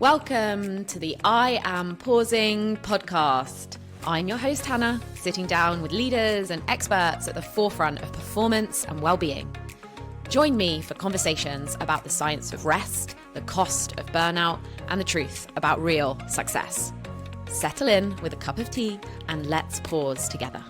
Welcome to the I Am Pausing podcast. I'm your host, Hannah, sitting down with leaders and experts at the forefront of performance and well-being. Join me for conversations about the science of rest, the cost of burnout, and the truth about real success. Settle in with a cup of tea and let's pause together.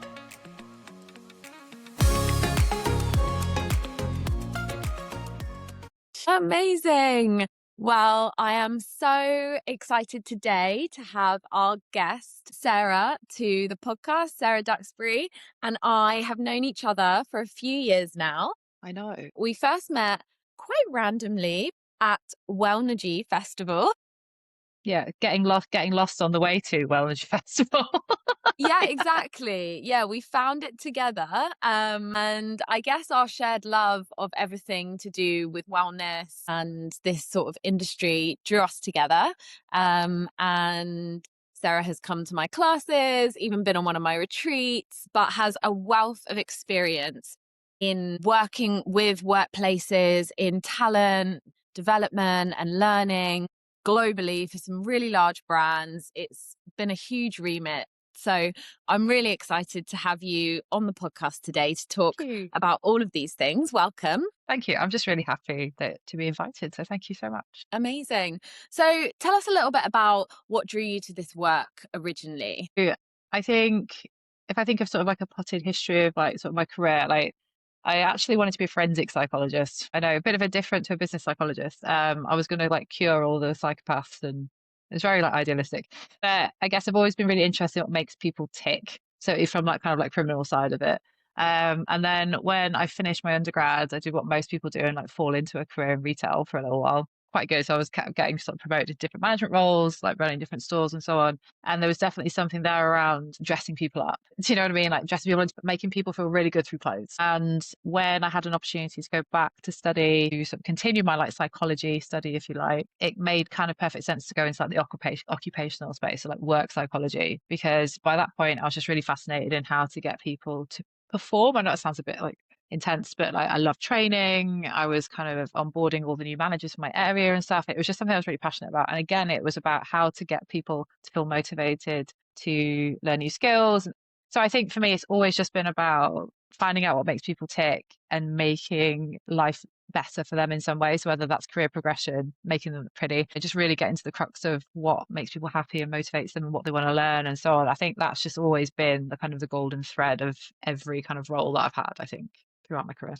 Amazing. Well, I am so excited today to have our guest, Sara, to the podcast. Sara Duxbury and I have known each other for a few years now. I know. We first met quite randomly at Wellbeing Festival. Yeah, getting lost on the way to Wellbeing Festival. Yeah, exactly. Yeah, we found it together. And I guess our shared love of everything to do with wellness and this sort of industry drew us together. And Sara has come to my classes, even been on one of my retreats, but has a wealth of experience in working with workplaces, in talent development and learning globally for some really large brands. It's been a huge remit. So I'm really excited to have you on the podcast today to talk about all of these things. Welcome. Thank you. I'm just really happy to be invited. So thank you so much. Amazing. So tell us a little bit about what drew you to this work originally. I think if I think of sort of like a potted history of like sort of my career, like I actually wanted to be a forensic psychologist. I know, a bit of a different to a business psychologist. I was going to like cure all the psychopaths, and it's very like idealistic. But I guess I've always been really interested in what makes people tick. So it's from like kind of like criminal side of it. And then when I finished my undergrad, I did what most people do and like fall into a career in retail for a little while. Quite good. So I was kept getting sort of promoted to different management roles, like running different stores and so on. And there was definitely something there around dressing people up. Do you know what I mean? Like dressing people, making people feel really good through clothes. And when I had an opportunity to go back to study, to sort of continue my like psychology study, if you like, it made kind of perfect sense to go into like the occupational space, so like work psychology, because by that point I was just really fascinated in how to get people to perform. I know it sounds a bit like intense, but like I love training. I was kind of onboarding all the new managers from my area and stuff. It was just something I was really passionate about. And again, it was about how to get people to feel motivated to learn new skills. So I think for me, it's always just been about finding out what makes people tick and making life better for them in some ways, whether that's career progression, making them pretty, just really get into the crux of what makes people happy and motivates them and what they want to learn and so on. I think that's just always been the kind of the golden thread of every kind of role that I've had, I think, throughout my career.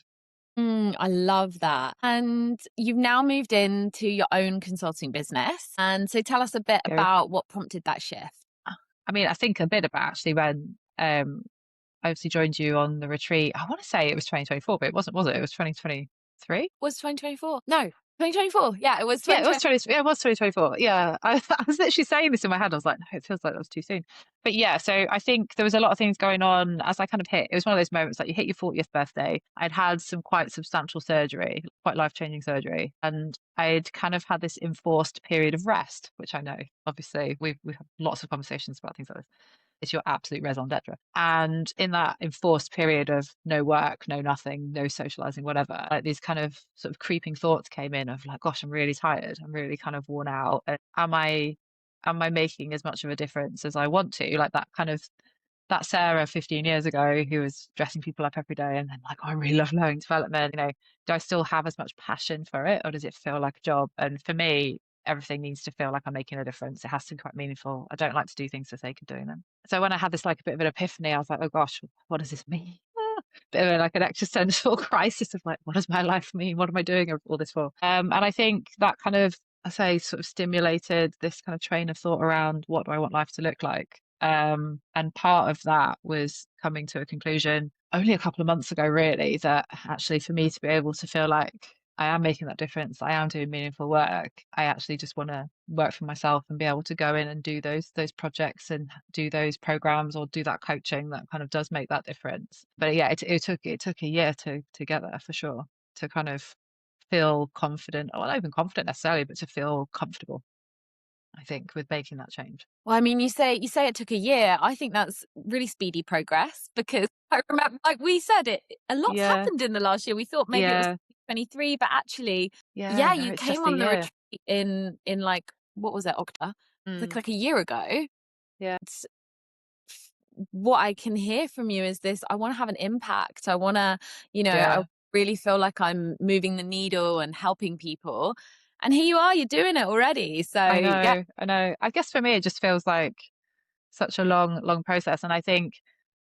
I love that. And you've now moved into your own consulting business. And so tell us a bit about what prompted that shift. I mean, I think a bit about actually when I obviously joined you on the retreat. I want to say it was 2024, but it wasn't, was it? It was 2023. Was 2024? No. 2024. Yeah, it was 2024. Yeah, it was 2024. Yeah. I was literally saying this in my head. I was like, no, it feels like that was too soon. But yeah, so I think there was a lot of things going on as I kind of hit. It was one of those moments like you hit your 40th birthday. I'd had some quite substantial surgery, quite life-changing surgery. And I'd kind of had this enforced period of rest, which I know, obviously, we've had lots of conversations about things like this. It's your absolute raison d'etre. And in that enforced period of no work, no nothing, no socializing, whatever, like these kind of sort of creeping thoughts came in of like, gosh, I'm really tired. I'm really kind of worn out. And am I making as much of a difference as I want to? Like that kind of that Sara 15 years ago who was dressing people up every day and then like, oh, I really love learning development. You know, do I still have as much passion for it, or does it feel like a job? And for me, everything needs to feel like I'm making a difference. It has to be quite meaningful. I don't like to do things for the sake of doing them. So when I had this like a bit of an epiphany, I was like, oh gosh, what does this mean? Bit of like an existential crisis of like, what does my life mean? What am I doing all this for? And I think that kind of, I say, sort of stimulated this kind of train of thought around what do I want life to look like? And part of that was coming to a conclusion only a couple of months ago, really, that actually for me to be able to feel like I am making that difference, I am doing meaningful work, I actually just want to work for myself and be able to go in and do those projects and do those programs or do that coaching that kind of does make that difference. But yeah, it took a year to get there for sure, to kind of feel confident, or not even confident necessarily, but to feel comfortable, I think, with making that change. Well, I mean, you say it took a year. I think that's really speedy progress, because I remember, like we said, a lot's happened in the last year. We thought maybe it was 23, but actually, you came on the retreat in like what was it, October? Mm, Like a year ago. yeah, It's, what I can hear from you is this: I want to have an impact. I want to, I yeah. really feel like I'm moving the needle and helping people. And here you are, you're doing it already. So I yeah, know, I know. I guess for me, it just feels like such a long process. And I think,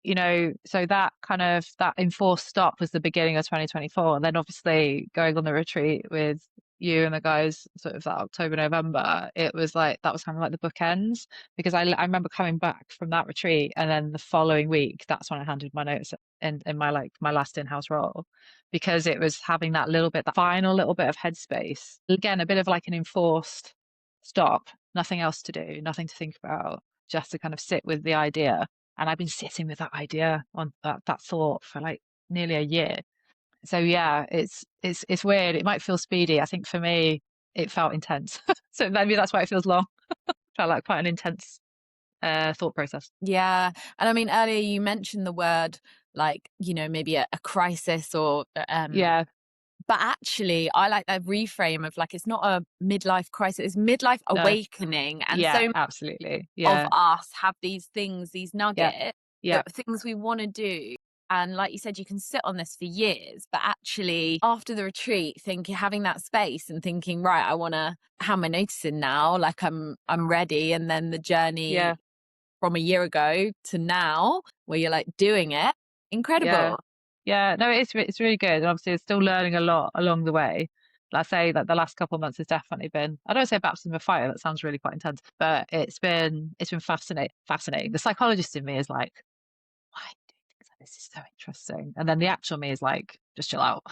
so that kind of that enforced stop was the beginning of 2024. And then obviously going on the retreat with you and the guys sort of that October, November, it was like that was kind of like the bookends because I remember coming back from that retreat and then the following week, that's when I handed my notice in my like my last in-house role because it was having that little bit, that final little bit of headspace. Again, a bit of like an enforced stop, nothing else to do, nothing to think about, just to kind of sit with the idea. And I've been sitting with that idea on that thought for like nearly a year. So yeah, it's weird. It might feel speedy. I think for me, it felt intense. So maybe that's why it feels long. Felt like quite an intense thought process. yeah. And I mean, earlier you mentioned the word like, maybe a crisis or Yeah, but actually I like that reframe of like it's not a midlife crisis, it's midlife no, awakening. And yeah, so absolutely. of Yeah, us have these things, these yeah, nuggets, yeah, that things we want to do. And like you said, you can sit on this for years, but actually after the retreat, thinking, having that space and thinking, right, I want to have my notice in now, like I'm ready. And then the journey yeah, from a year ago to now, where you're like doing it, yeah, incredible. yeah. No, it's really good. And obviously, it's still learning a lot along the way. I say that the last couple of months has definitely been, I don't say baptism of fire, that sounds really quite intense, but it's been fascinating. The psychologist in me is like, why do things like this is so interesting? And then the actual me is like, just chill out.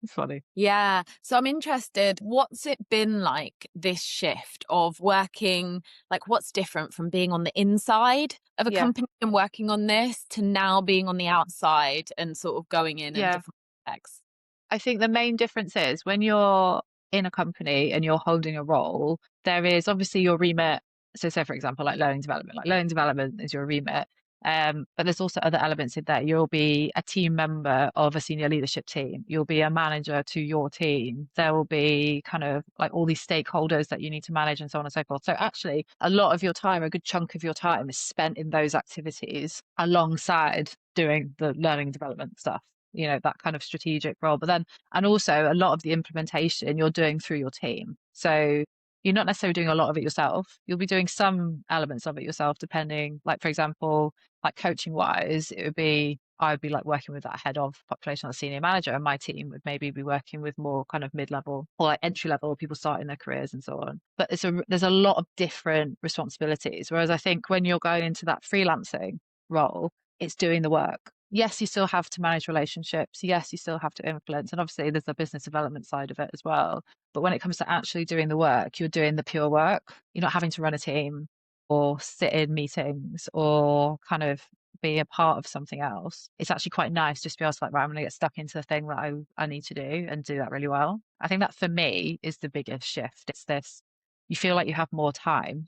It's funny. Yeah. So I'm interested, what's it been like, this shift of working, like what's different from being on the inside of a Yeah. company and working on this to now being on the outside and sort of going in and Yeah. different aspects? I think the main difference is when you're in a company and you're holding a role, there is obviously your remit. So, say for example, like learning development is your remit. But there's also other elements in there. You'll be a team member of a senior leadership team. You'll be a manager to your team. There will be kind of like all these stakeholders that you need to manage and so on and so forth. So actually, a lot of your time, a good chunk of your time is spent in those activities alongside doing the learning and development stuff, that kind of strategic role. But then, and also a lot of the implementation you're doing through your team. So you're not necessarily doing a lot of it yourself. You'll be doing some elements of it yourself, depending, like, for example, like coaching wise, I'd be like working with that head of population or senior manager, and my team would maybe be working with more kind of mid-level or like entry level people starting their careers and so on. But there's a lot of different responsibilities. Whereas I think when you're going into that freelancing role, it's doing the work. Yes, you still have to manage relationships. Yes, you still have to influence. And obviously, there's the business development side of it as well. But when it comes to actually doing the work, you're doing the pure work. You're not having to run a team or sit in meetings or kind of be a part of something else. It's actually quite nice just to be able to like, right, I'm going to get stuck into the thing that I need to do and do that really well. I think that for me is the biggest shift. It's this, you feel like you have more time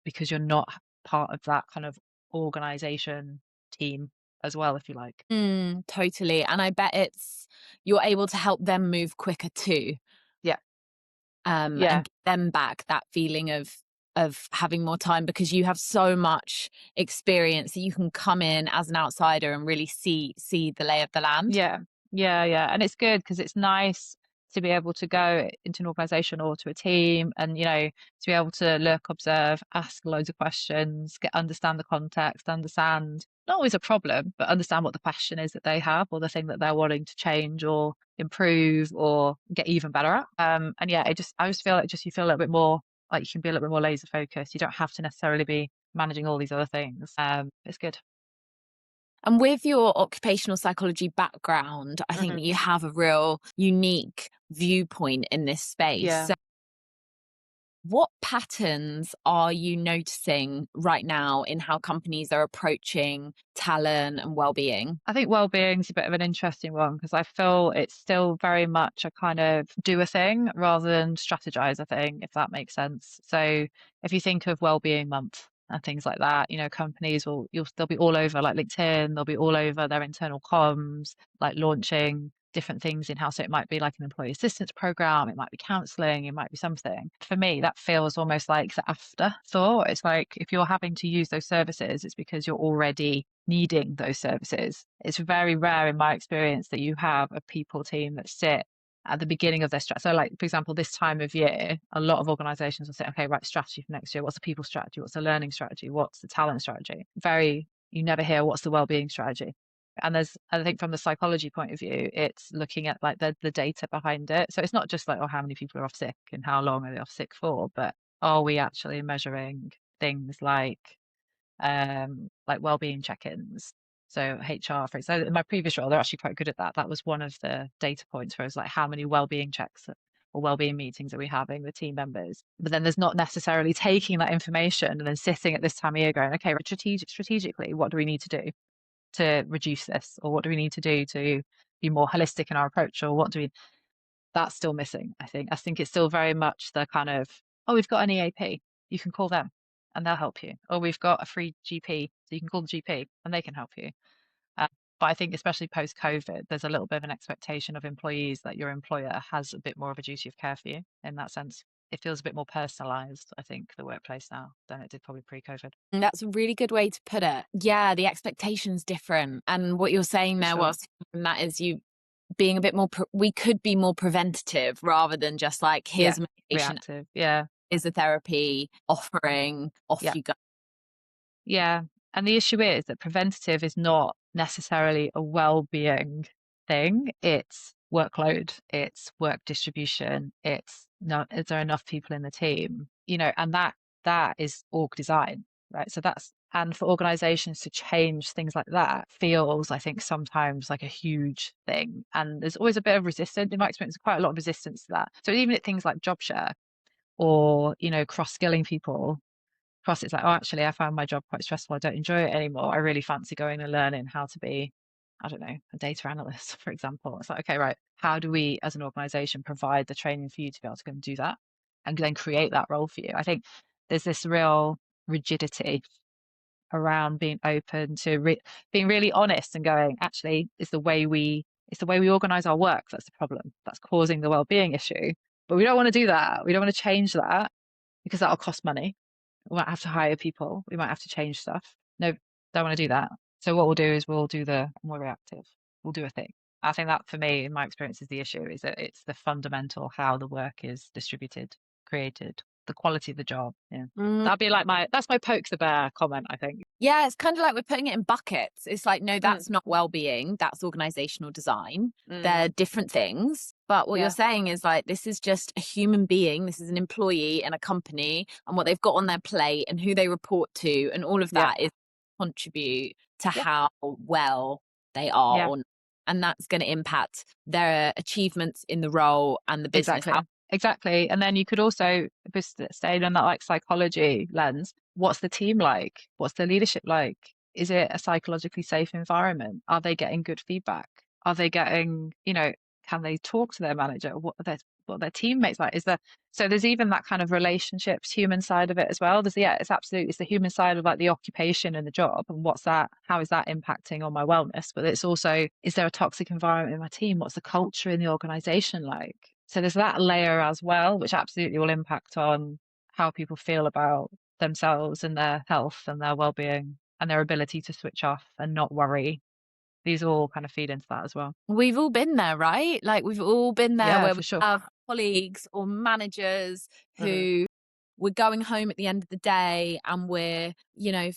because you're not part of that kind of organization team as well, if you like. Totally. And I bet you're able to help them move quicker too, Yeah. Yeah. and get them back that feeling of having more time, because you have so much experience that you can come in as an outsider and really see the lay of the land. Yeah. Yeah. Yeah. And it's good because it's nice to be able to go into an organization or to a team and, to be able to look, observe, ask loads of questions, understand the context, understand not always a problem, but understand what the question is that they have or the thing that they're wanting to change or improve or get even better at. And yeah, I just feel like just you feel a little bit more like you can be a little bit more laser focused. You don't have to necessarily be managing all these other things. It's good. And with your occupational psychology background, I think Hmm. that you have a real unique viewpoint in this space. Yeah. So what patterns are you noticing right now in how companies are approaching talent and well-being? I think well-being is a bit of an interesting one because I feel it's still very much a kind of do a thing rather than strategize a thing, if that makes sense. So if you think of well-being month and things like that, companies they'll be all over like LinkedIn, they'll be all over their internal comms, like launching different things in house. So it might be like an employee assistance program, it might be counseling, it might be something. For me, that feels almost like the afterthought. It's like if you're having to use those services, it's because you're already needing those services. It's very rare in my experience that you have a people team that sit at the beginning of their strategy. So, like, for example, this time of year, a lot of organizations will say, okay, right, strategy for next year. What's the people strategy? What's the learning strategy? What's the talent strategy? You never hear what's the well-being strategy. And I think from the psychology point of view, it's looking at like the data behind it. So it's not just like, oh, how many people are off sick and how long are they off sick for, but are we actually measuring things like well-being check-ins? So HR, for example, in my previous role, they're actually quite good at that. That was one of the data points for us, like how many well-being checks or well-being meetings are we having with team members? But then there's not necessarily taking that information and then sitting at this time of year going, okay, strategically, what do we need to do to reduce this? Or what do we need to do to be more holistic in our approach? Or what do we, that's still missing, I think. I think it's still very much the kind of, oh, we've got an EAP, you can call them and they'll help you. Or we've got a free GP, so you can call the GP and they can help you. Uh, but I think especially post-COVID, there's a little bit of an expectation of employees that your employer has a bit more of a duty of care for you in that sense. It feels a bit more personalized, I think, the workplace now than it did probably pre-COVID. And that's a really good way to put it. Yeah, the expectation's different. And what you're saying For there sure. was, and that is you being a bit more, we could be more preventative rather than just like, Yeah. here's a medication, Reactive. Yeah. here's a therapy offering, off Yeah. you go. Yeah. And the issue is that preventative is not necessarily a well-being thing. It's workload, it's work distribution, it's not, is there enough people in the team? And that is org design, right? So and for organizations to change things like that feels, I think, sometimes like a huge thing. And there's always a bit of resistance. In my experience, quite a lot of resistance to that. So even at things like job share or, cross-skilling people, it's like, oh, actually, I found my job quite stressful. I don't enjoy it anymore. I really fancy going and learning how to be, I don't know, a data analyst, for example. It's like, okay, right. How do we, as an organization, provide the training for you to be able to go and do that and then create that role for you? I think there's this real rigidity around being open to being really honest and going, actually, it's the way we organize our work that's the problem. That's causing the well-being issue. But we don't want to do that. We don't want to change that because that'll cost money. We might have to hire people. We might have to change stuff. No, don't want to do that. So what we'll do is we'll do the more reactive. We'll do a thing. I think that for me, in my experience, is the issue is that it's the fundamental how the work is distributed, created, the quality of the job. Yeah. Mm. That'd be like that's my poke the bear comment, I think. Yeah, it's kind of like we're putting it in buckets. It's like, no, Mm, that's not well-being. That's organizational design. mm, They're different things. But what you're yeah. saying is like, this is just a human being. This is an employee in a company and what they've got on their plate and who they report to. And all of Yeah. that is contribute to Yeah. how well they are Yeah. or not. And that's going to impact their achievements in the role and the business. Exactly. And then you could also stay on that like psychology lens. What's the team like? What's the leadership like? Is it a psychologically safe environment? Are they getting good feedback? Are they getting, can they talk to their manager? What are their teammates like? So there's even that kind of relationships, human side of it as well. It's the human side of like the occupation and the job and how is that impacting on my wellness? But it's also, is there a toxic environment in my team? What's the culture in the organization like? So there's that layer as well, which absolutely will impact on how people feel about themselves and their health and their well-being and their ability to switch off and not worry. These all kind of feed into that as well. We've all been there, right? Like we've all been there Yeah, where for we sure. have colleagues or managers who we're going home at the end of the day and we're,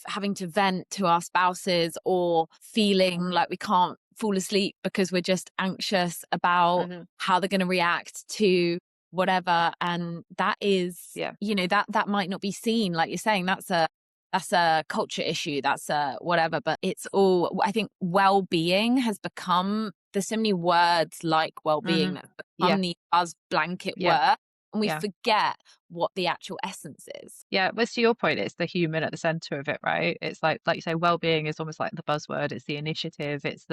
having to vent to our spouses or feeling like we can't fall asleep because we're just anxious about how they're going to react to whatever. And that is, that might not be seen, like you're saying, that's a culture issue, that's a whatever, but it's all, I think well-being has become, there's so many words like well-being that become the buzz blanket word, and we forget what the actual essence is. Yeah, but to your point, it's the human at the center of it, right? It's like you say, well-being is almost like the buzzword. It's the initiative. It's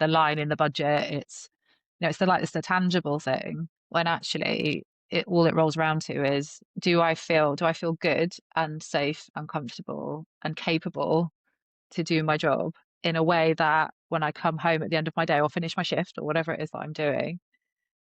the line in the budget. It's the tangible thing. When actually, all it rolls around to is, do I feel good and safe and comfortable and capable to do my job? in a way that when I come home at the end of my day or finish my shift or whatever it is that I'm doing,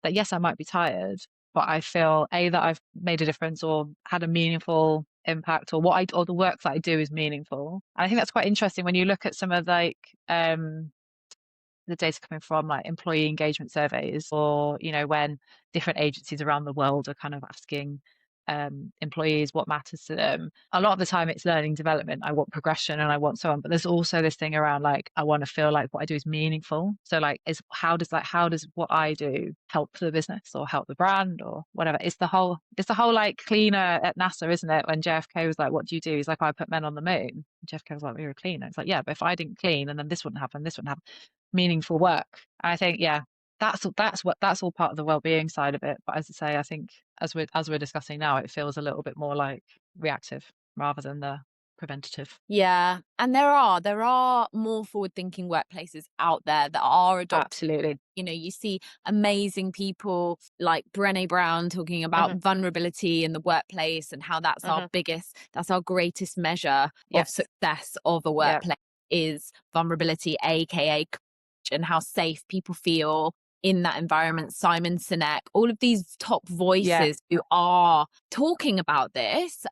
that yes, I might be tired, but I feel A, that I've made a difference or had a meaningful impact, or or the work that I do is meaningful. And I think that's quite interesting when you look at some of like the data coming from like employee engagement surveys, or when different agencies around the world are kind of asking employees what matters to them. A lot of the time it's learning development. I want progression and I want so on, but there's also this thing around like I want to feel like what I do is meaningful. So like is how does what I do help the business or help the brand or whatever. It's the whole like cleaner at NASA, isn't it? When JFK was like, what do you do? He's like, I put men on the moon. JFK was like, you're a cleaner. It's like, yeah, but if I didn't clean and then this wouldn't happen, meaningful work. I think, yeah, that's all part of the well-being side of it. But as I say, I think as we're discussing now, it feels a little bit more like reactive rather than the preventative. Yeah. And there are more forward-thinking workplaces out there that are adopting. Absolutely. You see amazing people like Brené Brown talking about Hmm. vulnerability in the workplace and how Hmm. that's our greatest measure of Yes. success of a Yeah. workplace is vulnerability, aka courage, and how safe people feel in that environment. Simon Sinek, all of these top Yeah. voices who are talking about this,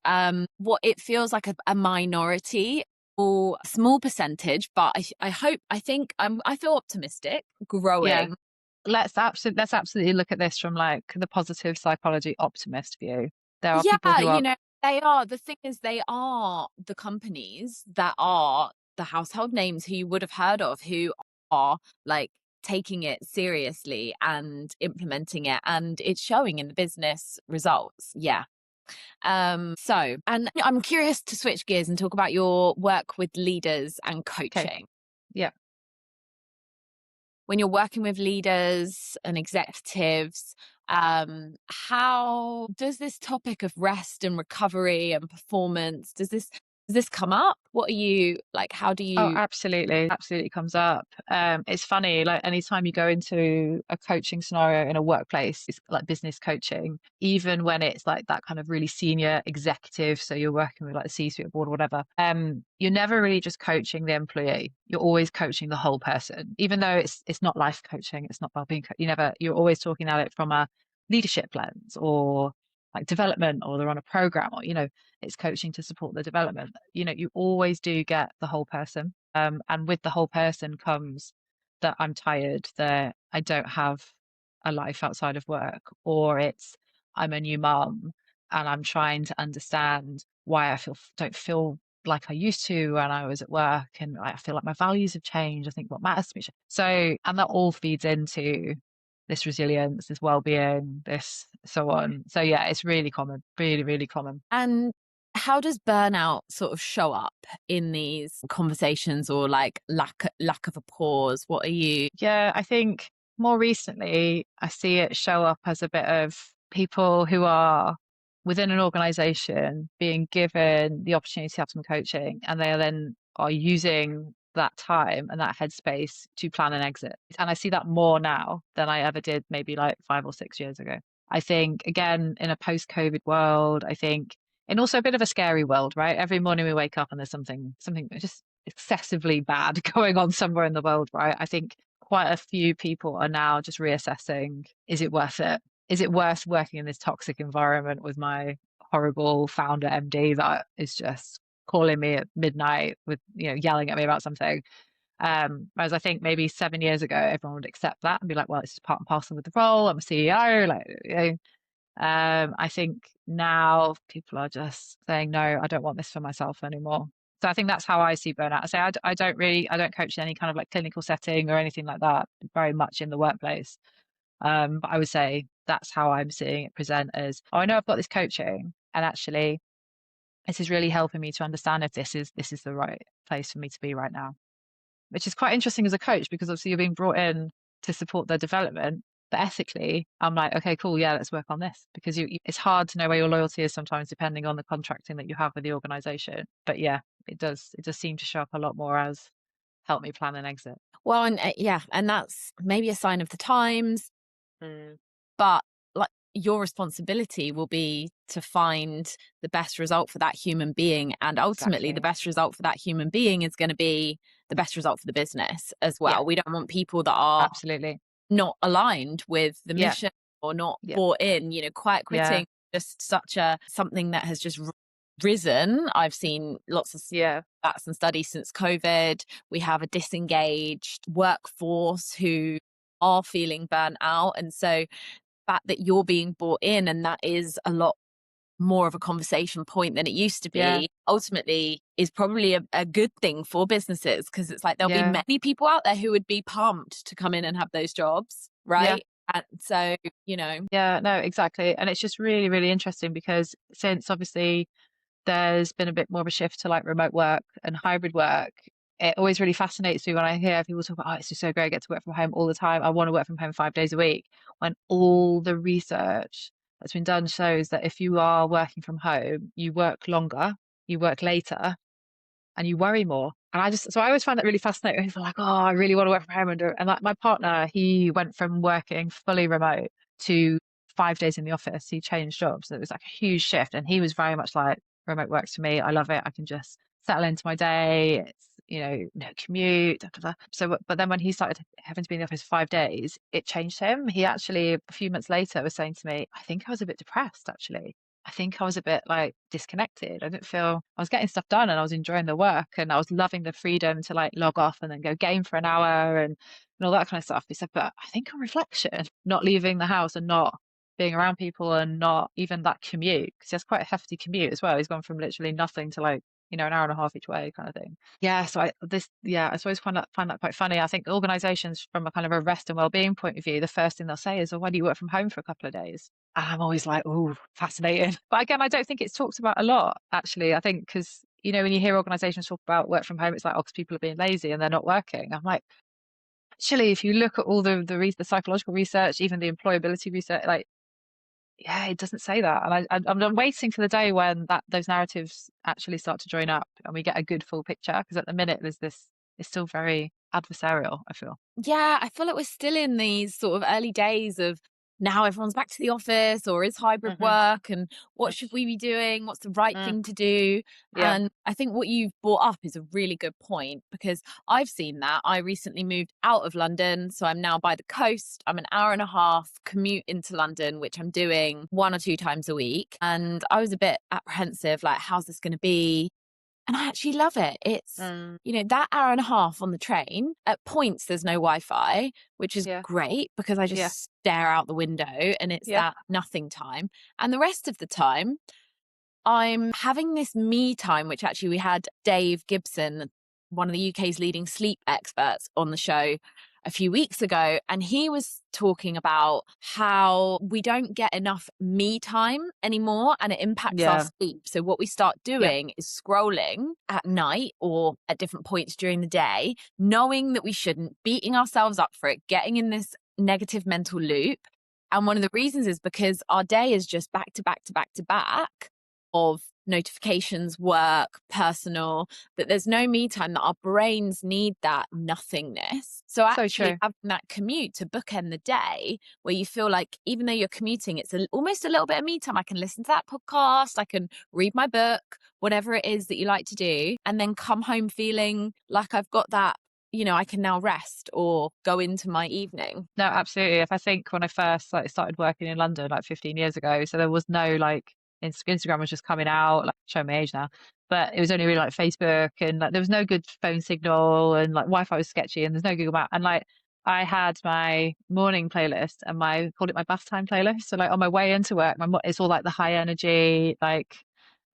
what it feels like a minority or small percentage, but I think I feel optimistic Yeah. growing. Let's absolutely look at this from like the positive psychology optimist view. There are people Yeah, who are they are. The thing is, they are the companies that are the household names who you would have heard of, who are like taking it seriously and implementing it, and it's showing in the business results. Yeah. So, and I'm curious to switch gears and talk about your work with leaders and okay. coaching. Yeah. When you're working with leaders and executives, how does this topic of rest and recovery and performance, does this come up? What are you like? How do Oh, you? absolutely. Absolutely comes up. It's funny, like anytime you go into a coaching scenario in a workplace, it's like business coaching, even when it's like that kind of really senior executive, so you're working with like the C-suite board or whatever, you're never really just coaching the employee. You're always coaching the whole person, even though it's not life coaching, it's not well-being. You're always talking at it from a leadership lens or like development, or they're on a program, or it's coaching to support the development. You always do get the whole person. And with the whole person comes that I'm tired, that I don't have a life outside of work, or it's I'm a new mum and I'm trying to understand why don't feel like I used to when I was at work, and I feel like my values have changed. I think what matters to me. So, and that all feeds into this resilience, this well-being, this so on. So yeah, it's really common, really, really common. And how does burnout sort of show up in these conversations, or like lack of a pause? What are you? Yeah, I think more recently, I see it show up as a bit of people who are within an organization being given the opportunity to have some coaching, and they then are using that time and that headspace to plan an exit. And I see that more now than I ever did maybe like 5 or 6 years ago. I think, again, in a post-COVID world, I think, and also a bit of a scary world, right? Every morning we wake up and there's something just excessively bad going on somewhere in the world, right? I think quite a few people are now just reassessing, is it worth it? Is it worth working in this toxic environment with my horrible founder MD that is just calling me at midnight with, yelling at me about something? Whereas I think maybe 7 years ago, everyone would accept that and be like, well, it's just part and parcel with the role. I'm a CEO. Like, I think now people are just saying, no, I don't want this for myself anymore. So I think that's how I see burnout. I say I don't coach in any kind of like clinical setting or anything like that, very much in the workplace. But I would say that's how I'm seeing it present as, oh, I know I've got this coaching, and actually this is really helping me to understand if this is the right place for me to be right now, which is quite interesting as a coach, because obviously you're being brought in to support their development. But ethically, I'm like, okay, cool, yeah, let's work on this, because it's hard to know where your loyalty is sometimes, depending on the contracting that you have with the organization. But yeah, it does seem to show up a lot more as help me plan an exit. Well, and yeah, and that's maybe a sign of the times, Mm. but like your responsibility will be to find the best result for that human being. And ultimately, the Exactly. best result for that human being is going to be the best result for the business as Yeah, well. We don't want people that are absolutely. not aligned with the Yeah, mission or not yeah, bought in. Quiet yeah, quitting, just such a something that has just risen. I've seen lots of yeah, stats and studies since COVID. We have a disengaged workforce who are feeling burnt out. And so fact that you're being brought in and that is a lot more of a conversation point than it used to yeah, be, ultimately is probably a good thing for businesses, because it's like there'll be yeah, many people out there who would be pumped to come in and have those jobs, yeah. right? And so, you know, Yeah, no, exactly. And it's just really, really interesting because since obviously there's been a bit more of a shift to like remote work and hybrid work, it always really fascinates me when I hear people talk about, oh, it's just so great, I get to work from home all the time. I want to work from home 5 days a week. When all the research that's been done shows that if you are working from home, you work longer, you work later, and you worry more. And so I always find that really fascinating. People are like, oh, I really want to work from home. And like my partner, he went from working fully remote to 5 days in the office. He changed jobs. It was like a huge shift. And he was very much like, remote works for me. I love it. I can just settle into my day. It's, no commute. Da, da, da. So, but then when he started having to be in the office 5 days, it changed him. He actually, a few months later, was saying to me, I think I was a bit depressed, actually. I think I was a bit like disconnected. I didn't feel I was getting stuff done and I was enjoying the work and I was loving the freedom to like log off and then go game for an hour and all that kind of stuff. He said, but I think on reflection, not leaving the house and not being around people and not even that commute, because he has quite a hefty commute as well. He's gone from literally nothing to like, an hour and a half each way kind of thing. Yeah. So I always find that quite funny. I think organizations from a kind of a rest and well-being point of view, the first thing they'll say is, oh, why do you work from home for a couple of days? And I'm always like, oh, fascinating. But again, I don't think it's talked about a lot, actually. I think because, when you hear organizations talk about work from home, it's like, oh, because people are being lazy and they're not working. I'm like, actually, if you look at all the psychological research, even the employability research, like, yeah, it doesn't say that. And I'm waiting for the day when those narratives actually start to join up and we get a good full picture. Because at the minute, it's still very adversarial, I feel. yeah, I feel like we're still in these sort of early days of now everyone's back to the office or is hybrid Hmm. work and what should we be doing? What's the right Mm, thing to do? yeah, And I think what you've brought up is a really good point, because I've seen that. I recently moved out of London, so I'm now by the coast. I'm an hour and a half commute into London, which I'm doing 1 or 2 times a week. And I was a bit apprehensive, like, how's this going to be? And I actually love it. It's, mm, that hour and a half on the train, at points there's no Wi-Fi, which is yeah, great because I yeah, just stare out the window and it's yeah, that nothing time. And the rest of the time, I'm having this me time, which actually we had Dave Gibson, one of the UK's leading sleep experts, on the show a few weeks ago. And he was talking about how we don't get enough me time anymore and it impacts our yeah, sleep. So, what we start yeah. doing is scrolling at night or at different points during the day, knowing that we shouldn't, beating ourselves up for it, getting in this negative mental loop. And one of the reasons is because our day is just back to back to back to back of notifications, work, personal, that there's no me time, that our brains need that nothingness. So So actually true. having that commute to bookend the day where you feel like even though you're commuting, it's almost a little bit of me time. I can listen to that podcast, I can read my book, whatever it is that you like to do, and then come home feeling like I've got that, I can now rest or go into my evening. No, absolutely. If I think when I first like started working in London like 15 years ago, so there was no like Instagram was just coming out, like showing my age now, but it was only really like Facebook and like there was no good phone signal and like Wi-Fi was sketchy and there's no Google Map and like I had my morning playlist and called it my bath time playlist. So like on my way into work, it's all like the high energy, like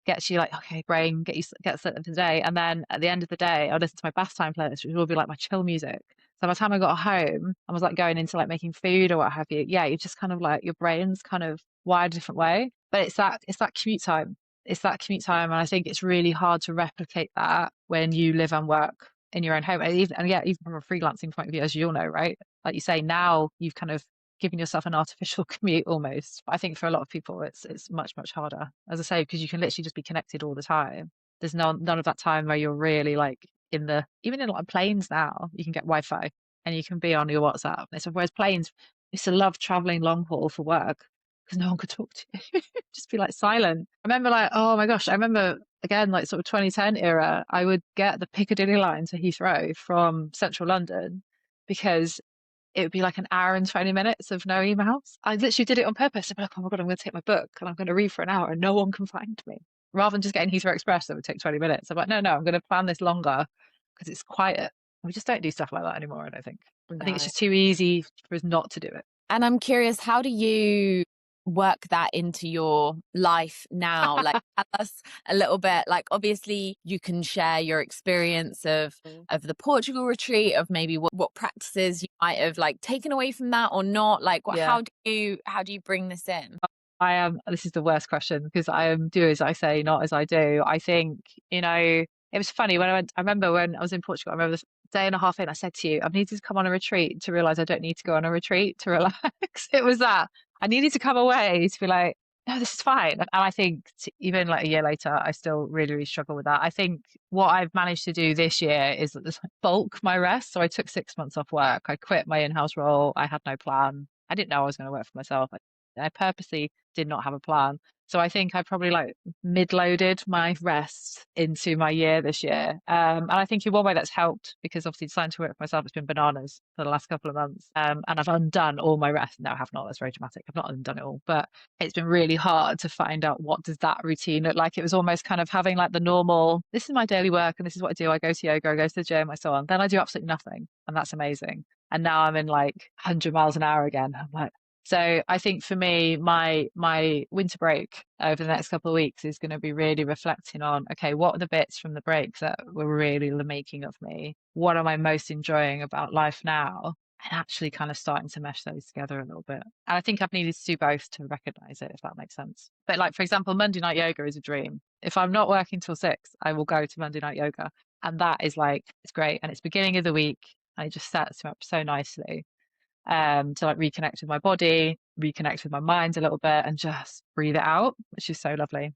gets you like, okay, brain, get set up for the day. And then at the end of the day, I would listen to my bath time playlist, which will be like my chill music. So by the time I got home, I was like going into like making food or what have you. Yeah, you just kind of like your brain's kind of wired a different way. But it's that commute time. It's that commute time. And I think it's really hard to replicate that when you live and work in your own home. And even from a freelancing point of view, as you all know, right? Like you say, now you've kind of giving yourself an artificial commute almost. But I think for a lot of people, it's much, much harder, as I say, because you can literally just be connected all the time. There's none of that time where you're really like even in like planes now, you can get Wi-Fi and you can be on your WhatsApp. Whereas planes, I used to love traveling long haul for work because no one could talk to you. Just be like silent. I remember like, oh my gosh, I remember again, like sort of 2010 era, I would get the Piccadilly line to Heathrow from central London because it would be like an hour and 20 minutes of no emails. I literally did it on purpose. I'd be like, oh my God, I'm going to take my book and I'm going to read for an hour and no one can find me. Rather than just getting Heathrow Express that would take 20 minutes. I'm like, no, I'm going to plan this longer because it's quiet. We just don't do stuff like that anymore, I don't think. I think it's No. just too easy for us not to do it. And I'm curious, how do you work that into your life now? Like, tell us a little bit. Like, obviously, you can share your experience of the Portugal retreat, of maybe what practices you might have like taken away from that or not. Like, Yeah. how do you bring this in? I am, this is the worst question because I am do as I say, not as I do. I think, it was funny when I remember when I was in Portugal, I remember this day and a half in, I said to you, I've needed to come on a retreat to realize I don't need to go on a retreat to relax. It was that I needed to come away to be like, no, this is fine. And I think even like a year later, I still really, really struggle with that. I think what I've managed to do this year is bulk my rest. So I took 6 months off work. I quit my in-house role. I had no plan. I didn't know I was going to work for myself. I purposely did not have a plan. So I think I probably like mid-loaded my rest into my year this year. And I think in one way that's helped because obviously deciding to work for myself has been bananas for the last couple of months. And I've undone all my rest. No, I have not. That's very dramatic. I've not undone it all, but it's been really hard to find out what does that routine look like. It was almost kind of having like the normal, this is my daily work and this is what I do. I go to yoga, I go to the gym, and so on. Then I do absolutely nothing. And that's amazing. And now I'm in like 100 miles an hour again. I'm like, so I think for me, my winter break over the next couple of weeks is going to be really reflecting on, okay, what are the bits from the break that were really the making of me? What am I most enjoying about life now? And actually kind of starting to mesh those together a little bit. And I think I've needed to do both to recognize it, if that makes sense. But like, for example, Monday night yoga is a dream. If I'm not working till 6, I will go to Monday night yoga. And that is like, it's great. And it's beginning of the week. And it just sets me up so nicely to like reconnect with my body, reconnect with my mind a little bit and just breathe it out, which is so lovely.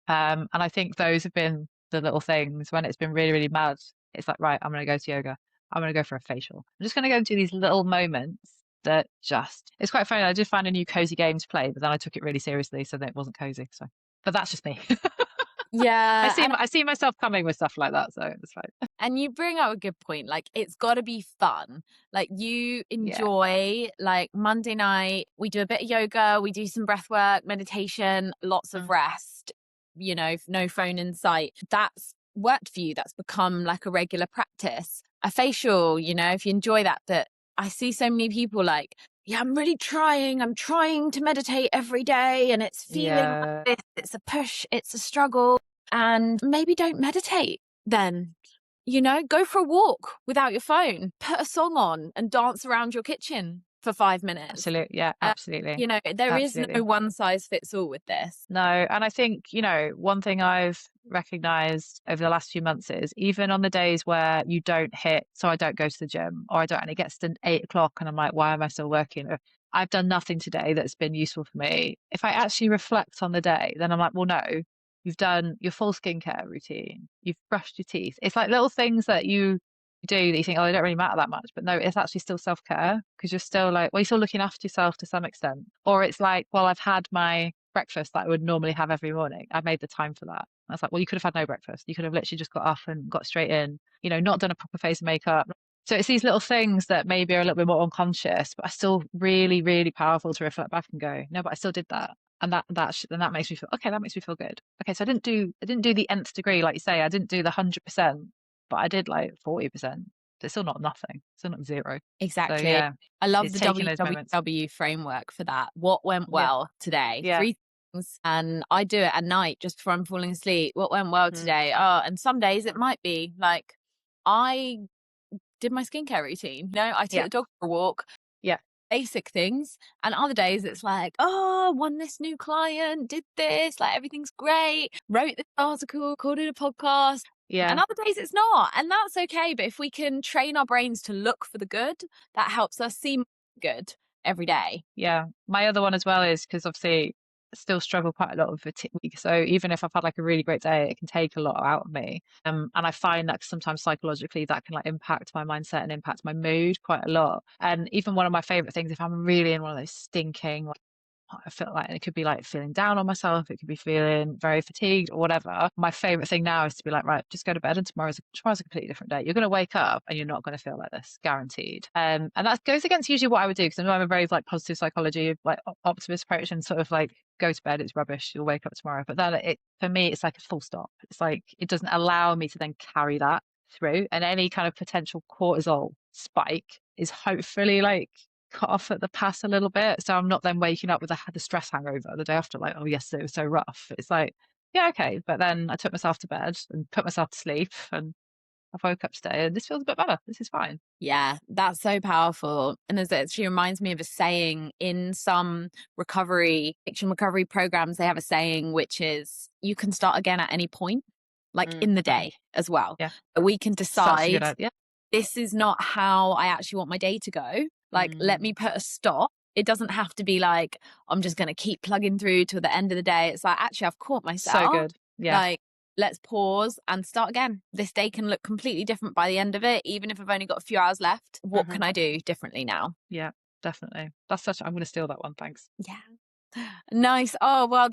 And I think those have been the little things when it's been really, really mad. It's like, right, I'm going to go to yoga. I'm going to go for a facial. I'm just going to go and do these little moments that just, it's quite funny. I did find a new cozy game to play, but then I took it really seriously. So that it wasn't cozy. So, but that's just me. Yeah. I see myself coming with stuff like that. So it's fine. And you bring up a good point. Like, it's got to be fun. Like, you Yeah. enjoy, like, Monday night, we do a bit of yoga, we do some breath work, meditation, lots of rest, no phone in sight. That's worked for you. That's become like a regular practice. A facial, if you enjoy that, but I see so many people like, yeah, I'm trying to meditate every day and it's feeling like this. It's a push, it's a struggle. And maybe don't meditate then. Go for a walk without your phone, put a song on and dance around your kitchen for 5 minutes. Absolutely. Yeah, absolutely. There is no one size fits all with this. No. And I think, one thing I've recognized over the last few months is even on the days where you don't hit, so I don't go to the gym or I don't, and it gets to 8 o'clock and I'm like, why am I still working? Or I've done nothing today that's been useful for me. If I actually reflect on the day, then I'm like, well, no, you've done your full skincare routine. You've brushed your teeth. It's like little things that you do that you think, oh, they don't really matter that much. But no, it's actually still self-care because you're still like, well, you're still looking after yourself to some extent. Or it's like, well, I've had my breakfast that I would normally have every morning. I've made the time for that. And it's like, well, you could have had no breakfast. You could have literally just got off and got straight in, not done a proper face of makeup. So it's these little things that maybe are a little bit more unconscious, but are still really, really powerful to reflect back and go, no, but I still did that. And that makes me feel, okay, that makes me feel good. Okay, so I didn't do the nth degree, like you say, I didn't do the 100%, but I did like 40%. It's still not nothing. It's still not zero. Exactly. So, yeah, I love the WWW framework for that. What went well today? Yeah. 3 things. And I do it at night just before I'm falling asleep. What went well today? Oh, and some days it might be like, I did my skincare routine. I took the dog for a walk. Yeah. Basic things. And other days it's like, oh, won this new client, did this, like everything's great, wrote this article, recorded a podcast. Yeah. And other days it's not. And that's okay. But if we can train our brains to look for the good, that helps us see good every day. Yeah. My other one as well is because obviously I still struggle quite a lot with fatigue. So even if I've had like a really great day, it can take a lot out of me. And I find that sometimes psychologically that can like impact my mindset and impact my mood quite a lot. And even one of my favorite things, if I'm really in one of those stinking I feel like, and it could be like feeling down on myself, it could be feeling very fatigued or whatever. My favorite thing now is to be like, right, just go to bed, and tomorrow's a completely different day. You're going to wake up and you're not going to feel like this, guaranteed. And that goes against usually what I would do, because I know I'm a very like positive psychology, like optimist approach, and sort of like go to bed, it's rubbish, you'll wake up tomorrow. But then for me, it's like a full stop. It's like it doesn't allow me to then carry that through, and any kind of potential cortisol spike is hopefully like cut off at the pass a little bit. So I'm not then waking up with the stress hangover the day after, like, oh, yesterday was so rough. It's like, yeah, okay. But then I took myself to bed and put myself to sleep, and I woke up today and this feels a bit better. This is fine. Yeah, that's so powerful. And as it actually reminds me of a saying in some addiction recovery programs, they have a saying which is you can start again at any point, like in the day as well. Yeah. We can Such a good decide idea. this is not how I actually want my day to go. Like, let me put a stop. It doesn't have to be like, I'm just going to keep plugging through to the end of the day. It's like, actually, I've caught myself. So good. Yeah. Like, let's pause and start again. This day can look completely different by the end of it. Even if I've only got a few hours left, what can I do differently now? Yeah, definitely. I'm going to steal that one. Thanks. Yeah. Nice. Oh, well,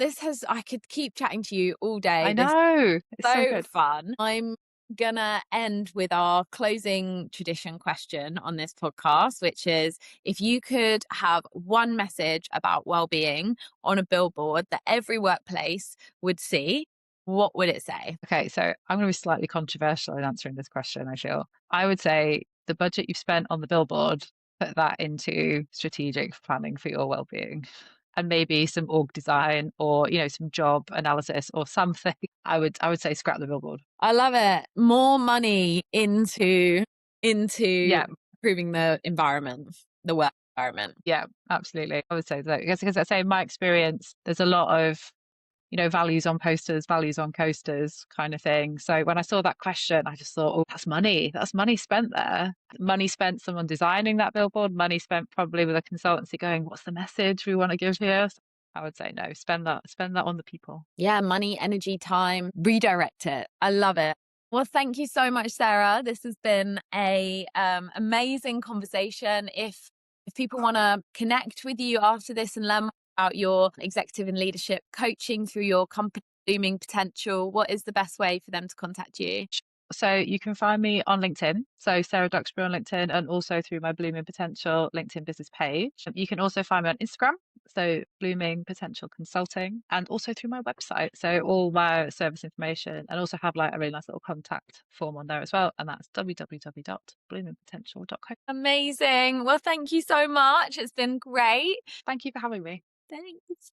I could keep chatting to you all day. I know. It's so So good. fun. I'm gonna end with our closing tradition question on this podcast, which is if you could have one message about well-being on a billboard that every workplace would see, what would it say? Okay, so I'm going to be slightly controversial in answering this question, I feel. I would say the budget you've spent on the billboard, put that into strategic planning for your well-being, and maybe some org design or, some job analysis or something. I would say scrap the billboard. I love it. More money into Yeah, improving the environment, the work environment. yeah, absolutely. I would say that because I say in my experience, there's a lot of values on posters, values on coasters kind of thing. So when I saw that question, I just thought, oh, that's money. That's money spent there. Money spent someone designing that billboard, money spent probably with a consultancy going, what's the message we want to give here? So I would say no, spend that on the people. Yeah, money, energy, time, redirect it. I love it. Well, thank you so much, Sarah. This has been a amazing conversation. If people want to connect with you after this and learn more about your executive and leadership coaching through your company Blooming Potential, what is the best way for them to contact you? So you can find me on LinkedIn. So Sara Duxbury on LinkedIn, and also through my Blooming Potential LinkedIn business page. You can also find me on Instagram. So Blooming Potential Consulting, and also through my website. So all my service information, and also have like a really nice little contact form on there as well. And that's www.bloomingpotential.co. Amazing. Well, thank you so much. It's been great. Thank you for having me. Thanks.